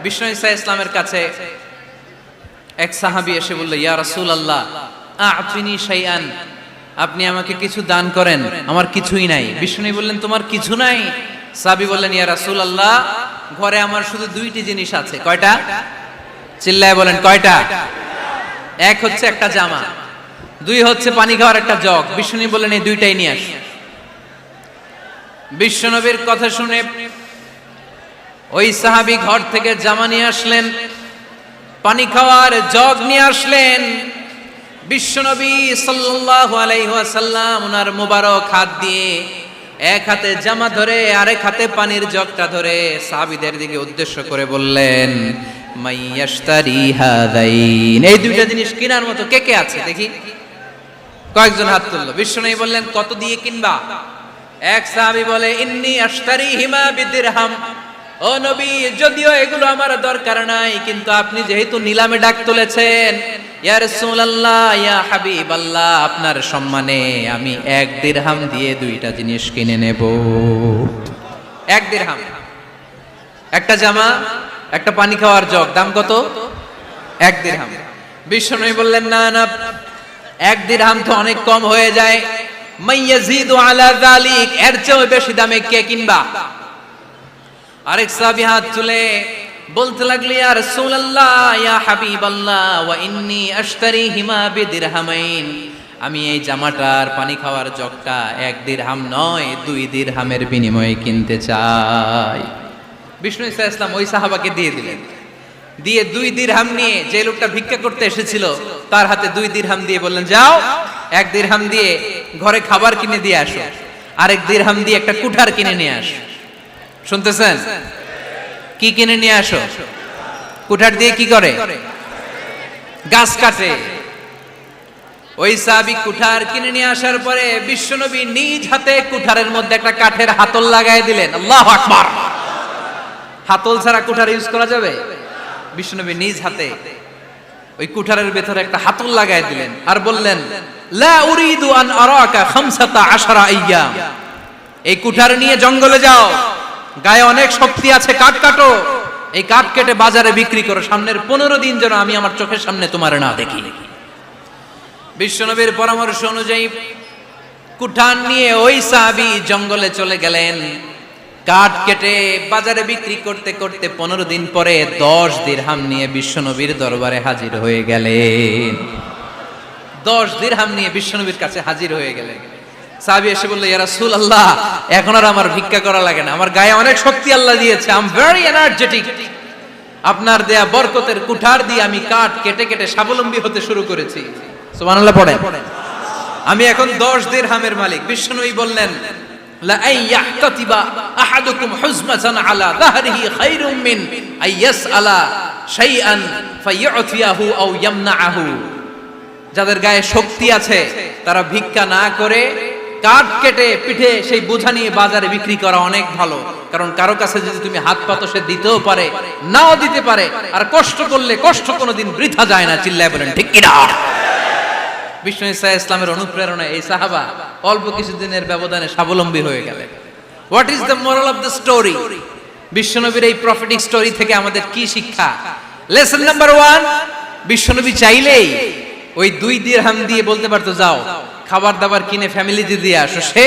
বিষ্ণু ঈসা ইসলামের কাছে এক সাহাবী এসে বলল, ইয়া রাসূলুল্লাহ আ'তিনি শাইআন, আপনি আমাকে কিছু দান করেন, আমার কিছুই নাই। বিষ্ণু বললেন, তোমার কিছু নাই? সাহাবী বললেন, ইয়া রাসূলুল্লাহ ঘরে আমার শুধু দুইটি জিনিস আছে। কয়টা? চিল্লায় বলেন কয়টা? এক হচ্ছে একটা জামা, দুই হচ্ছে পানি খাওয়ার একটা জগ। বিষ্ণু বললেন, এই দুইটাই নিয়ে আস। বিশ্বনবীর কথা শুনে ওই সাহাবী ঘর থেকে জামা নিয়ে আসলেন, পানি খাওয়ার জগ নিয়ে আসলেন। বিশ্বনবী সাল্লাল্লাহু আলাইহি ওয়াসাল্লাম ওনার মুবারক হাত দিয়ে এক হাতে জামা ধরে আরেক হাতে পানির জগটা ধরে সাহাবীদের দিকে উদ্দেশ্য করে বললেন, মাইয়াশতারি হাদাইন, এই দুইটা জিনিস কেনার মতো কে কে আছে দেখি। কয়েকজন হাত তুললো। বিশ্বনবী বললেন, কত দিয়ে কিনবা? এক সাহাবী বলে, ইন্নী আশতারিহিমা বিদিরহাম, ও নবী যদিও এগুলো আমার দরকার নাই, কিন্তু আপনি যেহেতু নিলামে ডাক তুলেছেন, ইয়া রাসূলুল্লাহ ইয়া হাবিবাল্লাহ, আপনার সম্মানে আমি 1 দিরহাম দিয়ে দুইটা জিনিস কিনে নেব। 1 দিরহাম, একটা জামা, একটা পানি খাওয়ার জগ, দাম কত? 1 দিরহাম। বিশ্বনবী বললেন, না না, 1 দিরহাম তো অনেক কম হয়ে যায়, মাইয়াজিদু আলা যালিক, এর চেয়ে বেশি দামে কে কিনবা? আরেক সাহাবী হাত তুলে বলতে লাগলো, ইয়া রাসূলুল্লাহ ইয়া হাবিবাল্লাহ ওয়া ইন্নী আশতারিহিমা বিদিরহামাইন, আমি এই জামাটার পানি খাওয়ার জগটা 1 দিরহাম নয় 2 দিরহামের বিনিময়ে কিনতে চাই। বিষ্ণু ঈসা ইসলাম ওই সাহাবাকে দিয়ে দিলেন। দিয়ে 2 দিরহাম নিয়ে যে লোকটা ভিক্ষা করতে এসেছিল তার হাতে 2 দিরহাম দিয়ে বললেন, যাও 1 দিরহাম দিয়ে ঘরে খাবার কিনে দিয়ে আসো, আরেক দিরহাম দিয়ে একটা কুঠার কিনে নিয়ে আসো। শুনতেছেন? কি কিনে নিয়ে আসো? কুঠার দিয়ে কি করে? গাছ কাটে। ওই সাহাবী কুঠার কিনে নিয়ে আসার পরে বিশ্বনবী নিজ হাতে কুঠারের মধ্যে একটা কাঠের হাতল লাগাই দিলেন। আল্লাহু আকবার। হাতল ছাড়া কুঠার ইউজ করা যাবে? বিশ্বনবী নিজ হাতে ওই কুঠারের ভেতরে একটা হাতল লাগাই দিলেন আর বললেন, লা উরিদু আন আরাকা 15 আইয়াম, এই কুঠার নিয়ে জঙ্গলে যাও, গায়ে অনেক শক্তি আছে, কাঠ কাটো, এই কাঠ কেটে বাজারে বিক্রি করো, সামনের 15 দিন যেন আমি আমার চোখের সামনে তোমার না দেখি। বিশ্বনবীর পরামর্শ অনুযায়ী কুঠার নিয়ে ওই সাহাবী জঙ্গলে চলে গেলেন। কাঠ কেটে বাজারে বিক্রি করতে করতে 15 দিন পরে 10 দিরহাম নিয়ে বিশ্বনবীর দরবারে হাজির হয়ে গেলেন। 10 দিরহাম নিয়ে বিশ্বনবীর কাছে হাজির হয়ে গেলেন। সাহাবী এসে বলল, ইয়া রাসূলুল্লাহ এখন আর আমার ভিক্ষা করা লাগে না, আমার গায়ে অনেক শক্তি আল্লাহ দিয়েছে, আই এম ভেরি এনার্জেটিক, আপনার দেয়া বরকতের কুঠার দিয়ে আমি কাঠ কেটে কেটে স্বাবলম্বী হতে শুরু করেছি। সুবহানাল্লাহ পড়েন। আমি এখন 10 দিরহামের মালিক। বিশ্বনবী বললেন, লা আইয়াহতাতিবা আহাদুকুম হুজমাতান আলা যাহরিহি খায়রুম মিন আইয়াসআলা শাইআন ফায়ু'তিয়াহু আও ইয়ামনাহু, যাদের গায়ে শক্তি আছে তারা ভিক্ষা না করে কাঠ কেটে পিঠে সেই বোঝা নিয়ে বাজারে বিক্রি করা অনেক ভালো। কারণ কারো কাছে যদি তুমি হাত পাতো সে দিতেও পারে, নাও দিতে পারে, আর কষ্ট করলে কষ্ট কোনোদিন বৃথা যায় না। চিল্লায় বলেন ঠিক কি না? বিষ্ণু ঈসা ইসলামের অনুপ্রেরণায় এই সাহাবা অল্প কিছুদিনের ব্যবধানে স্বাবলম্বী হয়ে গেলেন। What is the moral of the story? বিশ্বনবীর এই প্রফেটিক স্টোরি থেকে আমাদের কি শিক্ষা? লেসন নাম্বার 1, বিশ্বনবী চাইলেই ওই 2 দিরহাম দিয়ে বলতে পারতো, যাও খাবার দাবার কিনে ফ্যামিলিতে দিয়ে আসো। সে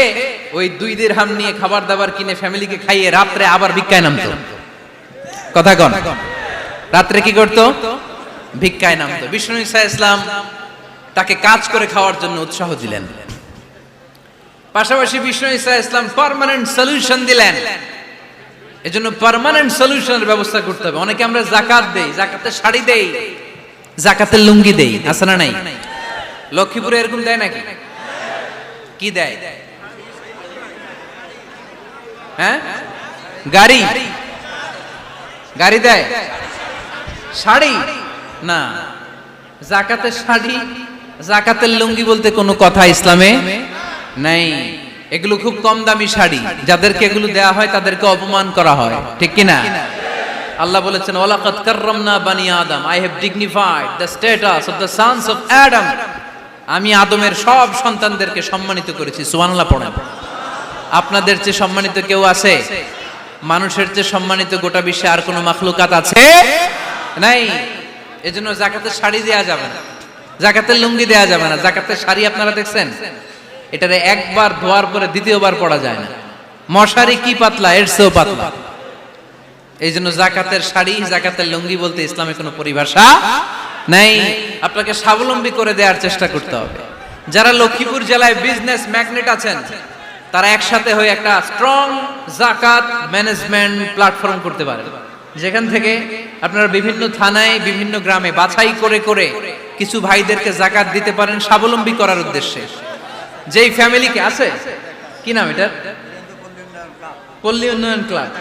ওই 2 দিরহাম নিয়ে খাবার দাবার কিনে ফ্যামিলিকে খাইয়ে রাত্রে আবার ভিক্ষায় নামতো। কথা কন, রাত্রে কি করতো? ভিক্ষায় নামতো। বিষ্ণু ঈসা ইসলাম তাকে কাজ করে খাওয়ার জন্য উৎসাহ দিলেন। পাশাপাশি বিষ্ণু ঈসা ইসলাম পার্মানেন্ট সলিউশন দিলেন। এজন্য পার্মানেন্ট সলিউশনের ব্যবস্থা করতে হবে। অনেকে আমরা যাকাত দেই, যাকাতে শাড়ি দেই, যাকাতের লুঙ্গি দেই, আছে না নাই? লক্ষ্মীপুরে এরকম দেয় নাকি? কি দেয়? হ্যাঁ, গাড়ি, গাড়ি দেয়, শাড়ি না। যাকাতের শাড়ি, যাকাতের লুঙ্গি বলতে কোনো কথা ইসলামে নাই। এগুলো খুব কম দামি শাড়ি, যাদেরকে এগুলো দেয়া হয় তাদেরকে অপমান করা হয়, ঠিক কি না? আল্লাহ বলেছেন, ওয়ালাকাদ কাররামনা বানি আদম, I have dignified the status of the sons of Adam, আমি আদমের সব সন্তানদেরকে সম্মানিত করেছি। সুবহানাল্লাহ পড়েন। আপনাদের চেয়ে সম্মানিত কেউ আছে? মানুষের চেয়ে সম্মানিত গোটা বিশ্বে আর কোনো মাখলুকাত আছে নাই। এজন্য যাকাতের শাড়ি দেয়া যাবে না, যাকাতের লুঙ্গি দেয়া যাবে না। যাকাতের শাড়ি আপনারা দেখছেন, এটারে একবার ধোয়ার পরে দ্বিতীয়বার পরা যায় না। মশারি কি পাতলা, এর চেয়েও পাতলা। এই জন্য জাকাতের শাড়ি, জাকাতের লুঙ্গি বলতে ইসলামে কোনো পরিভাষা নাই। আপনাকে স্বাবলম্বী করে দেওয়ার চেষ্টা করতে হবে। যারা লক্ষ্মীপুর জেলায় বিজনেস ম্যাগনেট আছেন, তারা একসাথে হয়ে একটা স্ট্রং জাকাত ম্যানেজমেন্ট প্ল্যাটফর্ম করতে পারেন, যেখান থেকে আপনারা বিভিন্ন থানায়, বিভিন্ন গ্রামে বাছাই করে করে কিছু ভাইদেরকে জাকাত দিতে পারেন স্বাবলম্বী করার উদ্দেশ্যে। যেই ফ্যামিলিকে আছে, কি নাম এটা, পল্লী উন্নয়ন ক্লাব,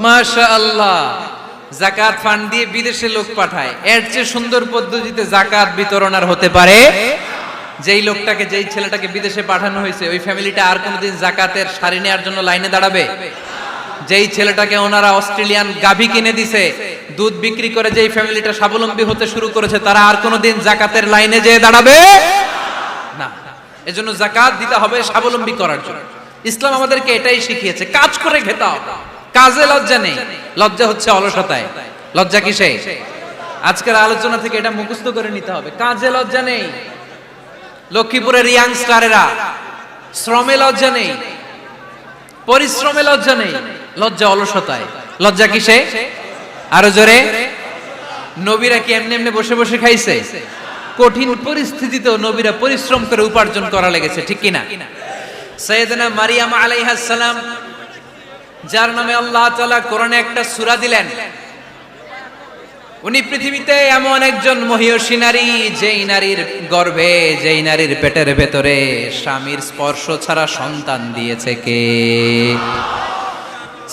মাশাআল্লাহ, যাকাত ফান্ড দিয়ে বিদেশে লোক পাঠায়। এর চেয়ে সুন্দর পদ্ধতিতে যাকাত বিতরণ আর হতে পারে? যেই লোকটাকে, যেই ছেলেটাকে বিদেশে পাঠানো হয়েছে, ওই ফ্যামিলিটা আর কোনোদিন যাকাতের শাড়ি নেওয়ার জন্য লাইনে দাঁড়াবে? যেই ছেলেটাকে ওনারা অস্ট্রেলিয়ান গাভী কিনে দিছে, দুধ বিক্রি করে যেই ফ্যামিলিটা স্বাবলম্বী হতে শুরু করেছে, তারা আর কোনোদিন যাকাতের লাইনে যেয়ে দাঁড়াবে না। এজন্য যাকাত দিতে হবে স্বাবলম্বী করার জন্য। ইসলাম আমাদেরকে এটাই শিখিয়েছে, কাজ করে খেতে হবে। কাজে লজ্জা নেই, লজ্জা হচ্ছে অলসতায়। লজ্জা কিসে? আজকের আলোচনা থেকে এটা মুখস্থ করে নিতে হবে, কাজে লজ্জা নেই। লক্ষ্মীপুরের ইয়াংস্টারেরা শ্রমে লজ্জা নেই, পরিশ্রমে লজ্জা নেই, লজ্জা অলসতায়। লজ্জা কিসে? আরো জোরে। নবীরা কি এমনি এমনি বসে বসে খাইছে? কঠিন পরিস্থিতিতেও নবীরা পরিশ্রম করে উপার্জন করা লেগেছে, ঠিক কিনা? সাইয়েদনা মারিয়াম আলাইহিস সালাম, যার নামে আল্লাহ তাআলা কোরআনে একটা সূরা দিলেন, উনি পৃথিবীতে এমন একজন মহিয়সী নারী, যেই নারীর গর্ভে, যেই নারীর পেটের ভেতরে স্বামীর স্পর্শ ছাড়া সন্তান দিয়েছে কে?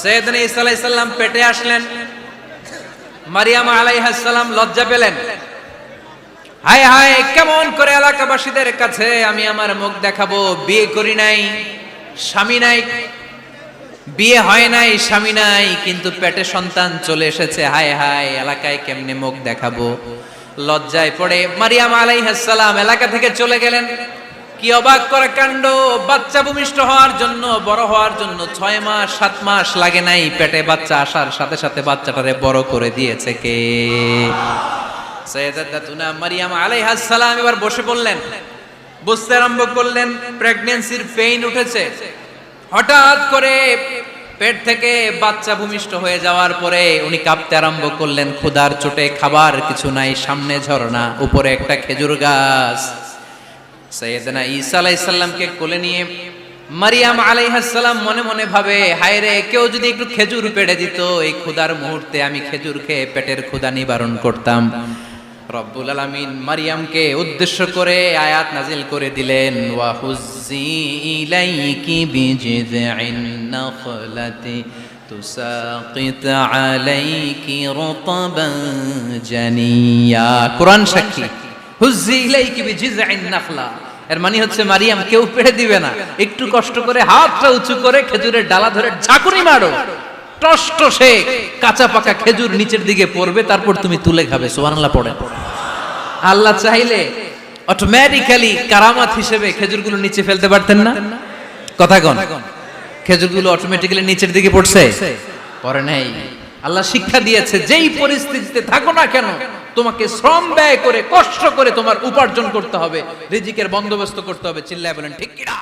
সাইয়েদনা ঈসা আলাইহিস সালাম পেটে আসলেন। মারিয়াম আলাইহিস সালাম লজ্জা পেলেন, হায় হায়, কেমন করে এলাকাবাসীদের কাছে আমি আমার মুখ দেখাবো? বিয়ে করি নাই, স্বামী নাই, বিয়ে হয় নাই, স্বামী নাই, কিন্তু পেটে সন্তান চলে এসেছে। হায় হায়, এলাকায় কেমনে মুখ দেখাবো? লজ্জায় পড়ে মারিয়াম আলাইহিস সালাম এলাকা থেকে চলে গেলেন। কি অবাক করা কাণ্ড! বাচ্চা ভূমিষ্ঠ হওয়ার জন্য, বড় হওয়ার জন্য 6 মাস 7 মাস লাগে নাই, পেটে বাচ্চা আসার সাথে সাথে বাচ্চাটারে বড় করে দিয়েছে কে? সাইয়েদাতুনা মারিয়াম আলাইহিস সালাম এবার বসে পড়লেন, বুঝতে আরম্ভ করলেন প্রেগন্যান্সির পেইন উঠেছে। হঠাৎ করে পেট থেকে বাচ্চা ভূমিষ্ঠ হয়ে যাওয়ার পরে উনি কাঁপতে আরম্ভ করলেন। ক্ষুধার চোটে খাবার কিছু নাই, সামনে ঝর্ণা, উপরে একটা খেজুর গাছ। সাইয়েদনা ঈসা আলাইহিস সালামকে কোলে নিয়ে মারিয়াম আলাইহিস সালাম মনে মনে ভাবে, হায় রে, কেউ যদি একটু খেজুর পেড়ে দিত, এই ক্ষুধার মুহূর্তে আমি খেজুর খেয়ে পেটের ক্ষুধা নিবারণ করতাম। রব্বুল আলামিন মারিয়ামকে উদ্দেশ্য করে আয়াত নাজিল করে দিলেন, ওয়া হুজ্জি ইলাইকি বিজিযিন নাখলাতি তুসাকিত আলাইকি রতবান জানিয়া। কোরআন সাক্ষী, হুজ্জি ইলাইকি বিজিযিন নাখলা, এর মানে হচ্ছে মারিয়াম, কেউ পেড়ে দিবে না, একটু কষ্ট করে হাতটা উঁচু করে খেজুরের ডালা ধরে ঝাঁকুনি মারো, টসটসে কাঁচা পাকা খেজুর নিচের দিকে পড়বে, তারপর তুমি তুলে খাবে। সুবহানাল্লাহ পড়ে। আল্লাহ চাইলে অটোমেটিক্যালি কারামাত হিসেবে খেজুরগুলো নিচে ফেলতে পারতেন না? কথা কোন? খেজুরগুলো অটোমেটিক্যালি নিচের দিকে পড়ছে? পড়ে নাই। আল্লাহ শিক্ষা দিয়েছে, যেই পরিস্থিতিতে থাকো না কেন, তোমাকে শ্রম ব্যয় করে, কষ্ট করে তোমার উপার্জন করতে হবে, রিজিকের বন্দোবস্ত করতে হবে। চিল্লায় বলেন ঠিক কিনা?